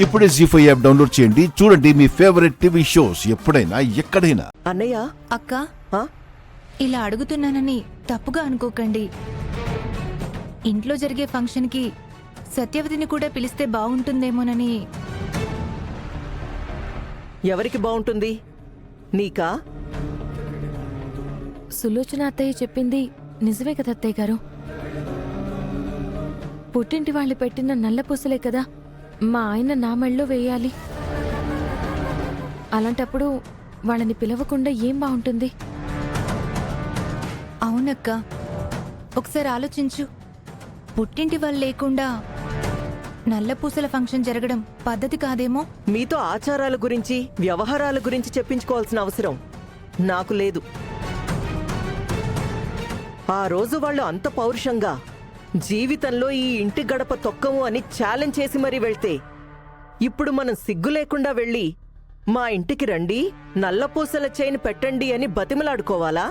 ఇప్పుడే జీ5 app download చేయండి. చూడండి మీ ఫేవరెట్ టీవీ షోస్ ఎప్పుడైనా ఎక్కడైనా. అన్నయ్య అక్క ఇలా అడుగుతున్నానని తప్పుగా అనుకోకండి. ఇంట్లో జరిగే ఫంక్షన్కి సత్యవతిని కూడా పిలిస్తే బాగుంటుందేమోనని. ఎవరికి బాగుంటుంది? నీకా? సులోచన అత్తయ్య చెప్పింది నిజమే కదా అత్తయ్య గారు. పుట్టింటి వాళ్ళు పెట్టిన నల్ల పూసలే కదా మా ఆయన నా మెళ్ళో వేయాలి. అలాంటప్పుడు వాళ్ళని పిలవకుండా ఏం బాగుంటుంది? అవునక్క, ఒకసారి ఆలోచించు. పుట్టింటి వాళ్ళు లేకుండా నల్ల పూసల ఫంక్షన్ జరగడం పద్ధతి కాదేమో. మీతో ఆచారాల గురించి వ్యవహారాల గురించి చెప్పించుకోవాల్సిన అవసరం నాకు లేదు. ఆ రోజు వాళ్ళు అంత పౌరుషంగా జీవితంలో ఈ ఇంటి గడప తొక్కము అని ఛాలెంజ్ చేసి మరీ వెళ్తే ఇప్పుడు మనం సిగ్గు లేకుండా వెళ్ళి మా ఇంటికి రండి, నల్లపూసల చైన్ పెట్టండి అని బతిమలాడుకోవాలా?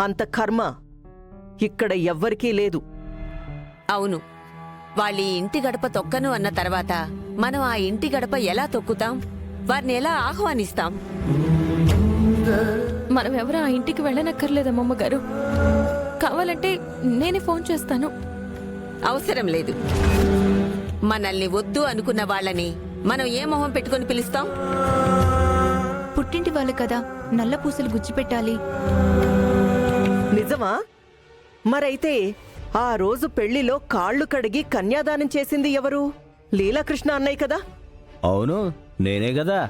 అంత కర్మ ఇక్కడ ఎవ్వరికీ లేదు. అవును, వాళ్ళ ఇంటి గడప తొక్కను అన్న తర్వాత మనం ఆ ఇంటి గడప ఎలా తొక్కుతాం? వారిని ఎలా ఆహ్వానిస్తాం? మనం ఎవరు ఆ ఇంటికి వెళ్ళనక్కర్లేదమ్మమ్మ గారు. కావాలంటే నేనే ఫోన్ చేస్తాను. అవసరం లేదు. మనల్ని వద్దు అనుకున్న వాళ్ళని మనం ఏ మొహం పెట్టుకొని పిలుస్తాం? పుట్టింటి వాళ్ళు కదా నల్ల పూసలు గుచ్చిపెట్టాలి. నిజమా? మరైతే ఆ రోజు పెళ్లిలో కాళ్ళు కడిగి కన్యాదానం చేసింది ఎవరు? లీలాకృష్ణ అన్నయ్య కదా? అవును, నేనే కదా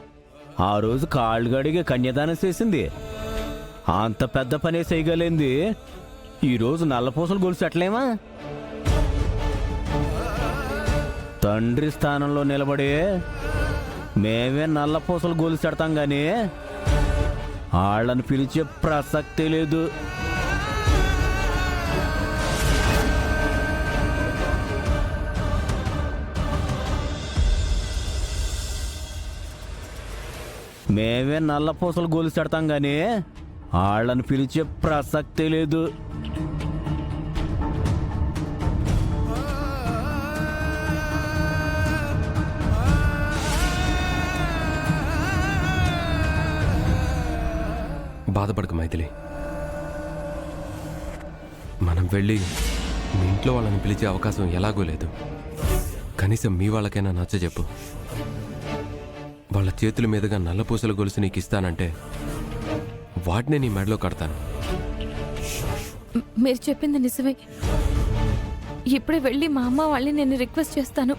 ఆ రోజు కాళ్ళు కడిగి కన్యాదానం చేసింది. అంత పెద్ద పనే చేయగలింది ఈరోజు నల్లపూసలు గొలుసెట్లేమా? తండ్రి స్థానంలో నిలబడి మేమే నల్లపూసలు గొలుసెడతాం గాని వాళ్ళని పిలిచే ప్రసక్తే లేదు. మేమే నల్లపూసలు గొలుసెడతాం గాని వాళ్ళని పిలిచే ప్రసక్తే లేదు. బాధపడకు మైథిలి, మనం వెళ్ళి మీ ఇంట్లో వాళ్ళని పిలిచే అవకాశం ఎలాగో లేదు. కనీసం మీ వాళ్ళకైనా నచ్చజెప్పు. వాళ్ళ చేతుల మీదుగా నల్లపూసల గొలుసు నీకు ఇస్తానంటే వాటినే నీ మెడలో కడతాను. మీరు చెప్పింది నిజమే. ఇప్పుడే వెళ్ళి మా అమ్మ వాళ్ళని నేను రిక్వెస్ట్ చేస్తాను.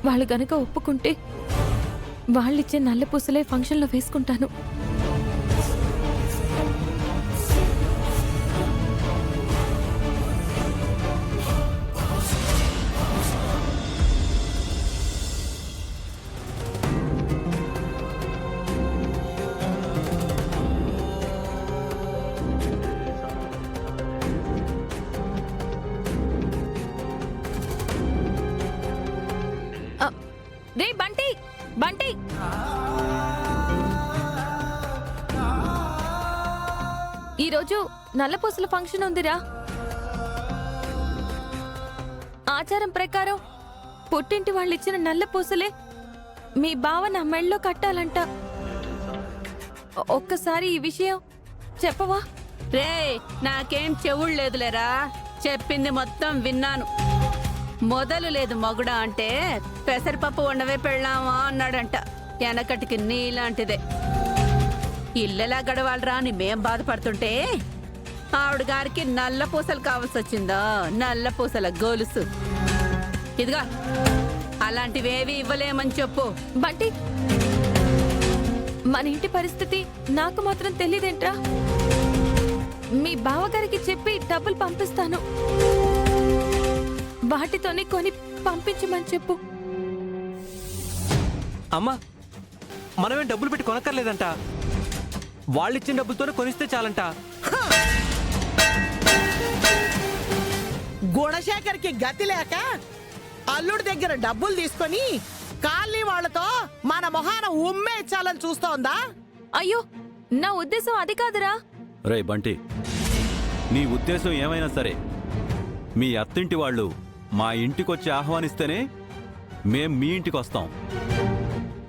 వాళ్ళు గనక ఒప్పుకుంటే వాళ్ళిచ్చే నల్ల పూసలే ఫంక్షన్లో వేసుకుంటాను. రే బంటి, బంటి, ఈరోజు నల్లపూసల ఫంక్షన్ ఉందిరా. ఆచారం ప్రకారం పుట్టింటి వాళ్ళు ఇచ్చిన నల్ల పూసలే మీ బావ నా మెళ్ళలో కట్టాలంట. ఒక్కసారి ఈ విషయం చెప్పవా? రే, నాకేం చెవుడు లేదులేరా, చెప్పింది మొత్తం విన్నాను. మొదలు లేదు మగుడా అంటే పెసరపప్పు వండవే పెళ్ళామా అన్నాడంట. వెనకటికి నీలాంటిదే. ఇల్లెలా గడవాలరా అని మేం బాధపడుతుంటే ఆవిడ గారికి నల్ల పూసలు కావాల్సి వచ్చిందా? నల్ల పూసల గొలుసు. ఇదిగా అలాంటివేవి ఇవ్వలేమని చెప్పు. బంటి, మన ఇంటి పరిస్థితి నాకు మాత్రం తెలియదేంట్రా? మీ బావగారికి చెప్పి డబ్బులు పంపిస్తాను. వాటితోనే కొని పంపించమని చెప్పు. అమ్మా, మనమేం డబ్బులు పెట్టి కొనక్కర్లేదంట. వాళ్ళిచ్చిన డబ్బులతోనే కొనిస్తే చాలంట. గుణశేఖర్కి గతి లేక అల్లుడి దగ్గర డబ్బులు తీసుకొని కాలనీ వాళ్లతో మన మొహాన ఉమ్మే ఇచ్చాలని చూస్తోందా? అయ్యో, నా ఉద్దేశం అది కాదురా. రే బంటి, నీ ఉద్దేశం ఏమైనా సరే మీ అత్తింటి వాళ్ళు మా ఇంటికొచ్చి ఆహ్వానిస్తేనే మేం మీ ఇంటికి వస్తాం.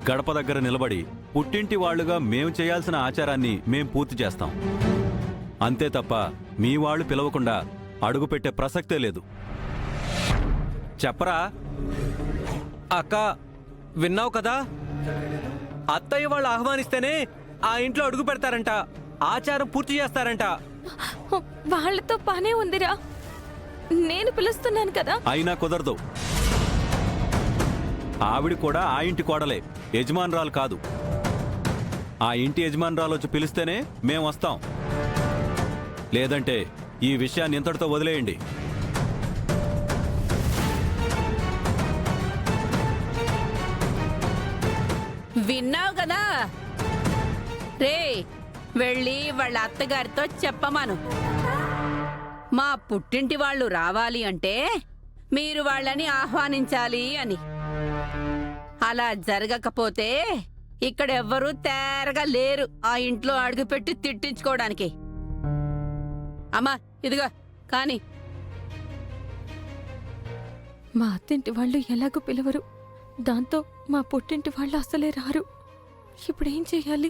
గడప దగ్గర నిలబడి పుట్టింటి వాళ్ళుగా మేం చేయాల్సిన ఆచారాన్ని మేం పూర్తి చేస్తాం. అంతే తప్ప మీ వాళ్ళు పిలవకుండా అడుగుపెట్టే ప్రసక్తే లేదు. చెప్పరా? అక్క విన్నావు కదా, అత్తయ్య వాళ్ళు ఆహ్వానిస్తేనే ఆ ఇంట్లో అడుగు పెడతారంట, ఆచారం పూర్తి చేస్తారంట. వాళ్ళతో పనే ఉందిరా, నేను పిలుస్తున్నాను కదా. అయినా కుదరదు. ఆవిడ కూడా ఆ ఇంటి కోడలే, యజమానురాలు కాదు. ఆ ఇంటి యజమానురాలు వచ్చి పిలిస్తేనే మేం వస్తాం. లేదంటే ఈ విషయాన్ని ఇంతటితో వదిలేయండి. విన్నావు కదా రే, వెళ్ళి వాళ్ళ అత్తగారితో చెప్పమాను. మా పుట్టింటి వాళ్ళు రావాలి అంటే మీరు వాళ్ళని ఆహ్వానించాలి అని. అలా జరగకపోతే ఇక్కడెవ్వరూ తేరగా లేరు ఆ ఇంట్లో అడుగుపెట్టి తిట్టించుకోవడానికి. అమ్మా ఇదిగో కానీ. మా అత్తింటి వాళ్ళు ఎలాగో పిలవరు, దాంతో మా పుట్టింటి వాళ్ళు అసలే రారు. ఇప్పుడేం చెయ్యాలి?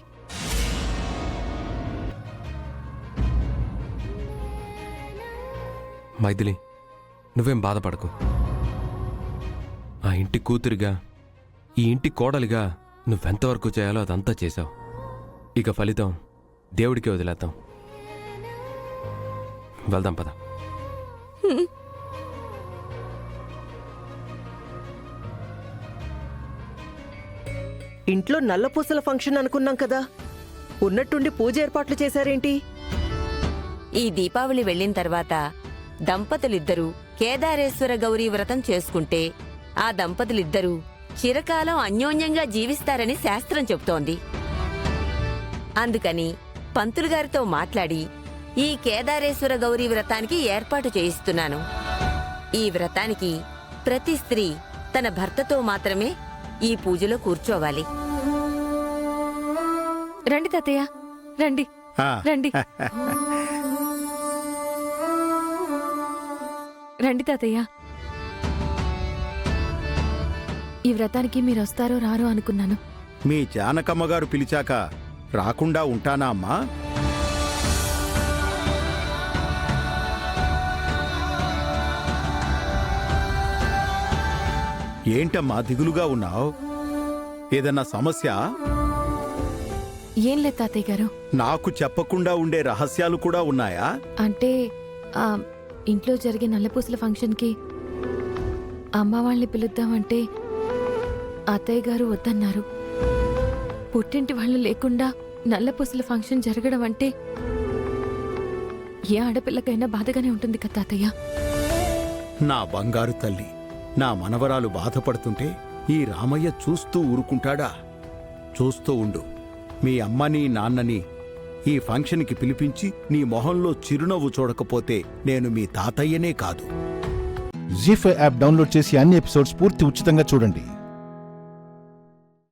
మైథిలి, నువ్వేం బాధపడకు. ఆ ఇంటి కూతురిగా, ఈ ఇంటి కోడలిగా నువ్వెంతవరకు చేయాలో అదంతా చేశావు. ఇక ఫలితం దేవుడికి వదిలేద్దాం. వెళ్దాం పద. ఇంట్లో నల్లపూసల ఫంక్షన్ అనుకున్నాం కదా, ఉన్నట్టుండి పూజ ఏర్పాట్లు చేశారేంటి? ఈ దీపావళి వెళ్ళిన తర్వాత దంపతులిద్దరూ కేదారేశ్వర గౌరీ వ్రతం చేసుకుంటే ఆ దంపతులిద్దరూ చిరకాలం అన్యోన్యంగా జీవిస్తారని శాస్త్రం చెబుతోంది. అందుకని పంతులుగారితో మాట్లాడి ఈ కేదారేశ్వర గౌరీ వ్రతానికి ఏర్పాటు చేయిస్తున్నాను. ఈ వ్రతానికి ప్రతి స్త్రీ తన భర్తతో మాత్రమే ఈ పూజలో కూర్చోవాలి. రండి తాతయ్య, రండి రండి రండి తాతయ్య. ఈ వ్రతానికి మీరు వస్తారో రారో అనుకున్నాను. మీ జానకమ్మ గారు పిలిచాక రాకుండా ఉంటానా అమ్మా? ఏంటమ్మా దిగులుగా ఉన్నావు? ఏదన్నా సమస్య? ఏం లేదు తాతయ్య గారు. నాకు చెప్పకుండా ఉండే రహస్యాలు కూడా ఉన్నాయా? అంటే ఇంట్లో జరిగే నల్లపూసల ఫంక్షన్కి అమ్మ వాళ్ళని పిలుద్దామంటే అత్తయ్య గారు వద్దన్నారు. పుట్టింటి వాళ్ళు లేకుండా నల్లపూసల ఫంక్షన్ జరగడం అంటే ఏ ఆడపిల్లకైనా బాధగానే ఉంటుంది కదా తాతయ్య. నా బంగారు తల్లి, నా మనవరాలు బాధపడుతుంటే ఈ రామయ్య చూస్తూ ఊరుకుంటాడా? చూస్తూ ఉండు. మీ అమ్మని నాన్నని ఈ ఫంక్షన్కి పిలిపించి నీ మొహంలో చిరునవ్వు చూడకపోతే నేను మీ తాతయ్యనే కాదు. జీ5 యాప్ డౌన్లోడ్ చేసి అన్ని ఎపిసోడ్స్ పూర్తి ఉచితంగా చూడండి.